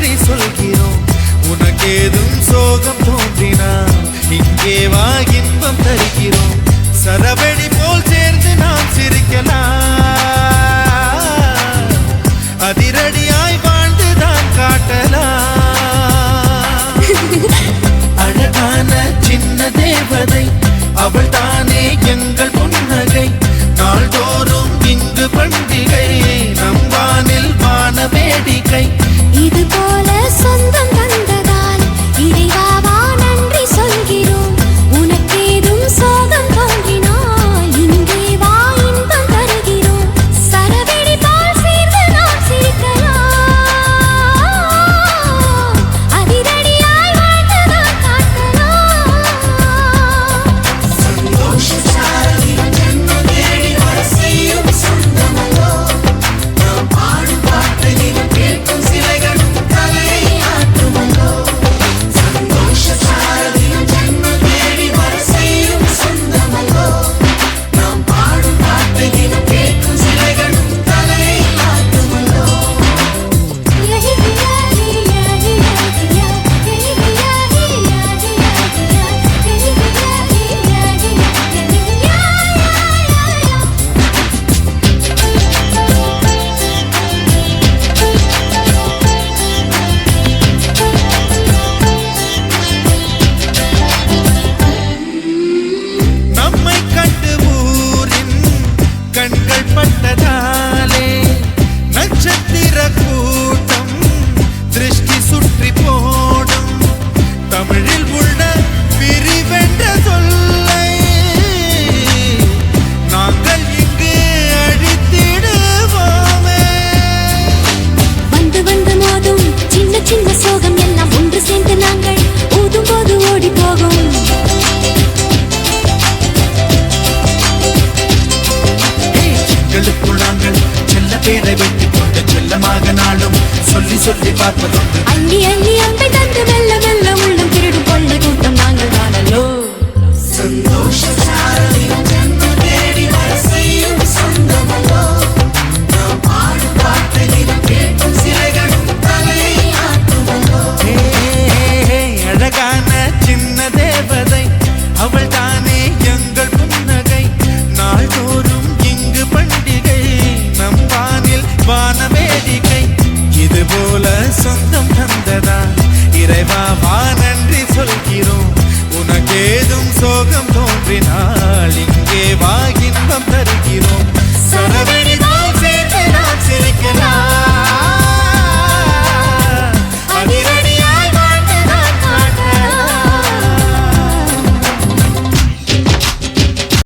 நன்றி சொல்கிறோம். உனக்கேதும் சோகம் தோன்றினால் இங்கே வா இன்பம் தருகிறோம். சரவெடி போல் சேர்ந்து நாம் சிரிக்கலாம், அதிரடியாய் வாழ்ந்துதான் காட்டலாம். அழகான சின்ன தேவதை அவள் தானே எங்கள் புன்னகை. நாள்தோறும் இங்கு பண்டிகை, நம் வானில் வான வேடிக்கை. இது போல சொந்தம் தந்ததால் இறைவாவா நன்றி சொல்கிறோம். உனக்கேதும் சோகம் தோன்றினால் இங்கே வா இன்பம் தருகிறோம். சரவெடி போல் சேர்ந்து நாம் சிரிக்கலாம், அதிரடியாய் வாழ்ந்துதான் காட்டலாம். சந்தோஷ சாரதியின் ஜென்மம் தேடி வர செய்யும் சொந்தமல்லோ. நாம் பாடும் பாட்டை தினம் கேட்கும் சிலைகளும் தலையை ஆட்டுமல்லோ. சந்தோஷ சாரதியின் ஜென்மம் தேடி வர செய்யும் சொந்தமல்லோ. நாம் பாடும் பாட்டை தினம் கேட்கும் சிலைகளும் தலையை ஆட்டுமல்லோ. நம்மை கண்டு ஊரின் கண்கள் பட்டதாலே நட்சத்திர கூட்டம் திருஷ்டி சுற்றி போடும். தமிழில் உள்ள பிரிவென்ற சொல்லை நாங்கள் இங்கு அழித்திடுவோமே. வந்து வந்து மோதும் சின்ன சின்ன சோகம் எல்லாம் ஒன்று சேர்ந்து நாங்கள் ஊதும் போது ஓடி போகும். எங்களுக்குள் நாங்கள் செல்ல பேரை வைத்துக் கொண்டு செல்லமாக நாளும் சொல்லி சொல்லி பார்ப்பதுண்டு. அள்ளி அள்ளி அம்பை தந்து மெல்ல மெல்ல உள்ளம் திருடும் கொள்ளை கூட்டம் நாங்கள் தானல்லோ. சந்தோஷ சாரதியின் ஜென்மம் தேடி வர செய்யும் சொந்தமல்லோ. நாம் பாடும் பாட்டை தினம் கேட்கும் சிலைகளும் தலையை ஆட்டுமல்லோ. அழகான சின்ன தேவதை அவள் தானே எங்கள் புன்னகை. நாள்தோறும் இங்கு பண்டிகை, நம் வானில் வான வேடிக்கை. இது போல சொந்தம் தந்ததா இறைவா வா நன்றி சொல்கிறோம். உனக்கேதும் சோகம் தோன்றினால் இங்கே வா இன்பம் தருகிறோம். சரவே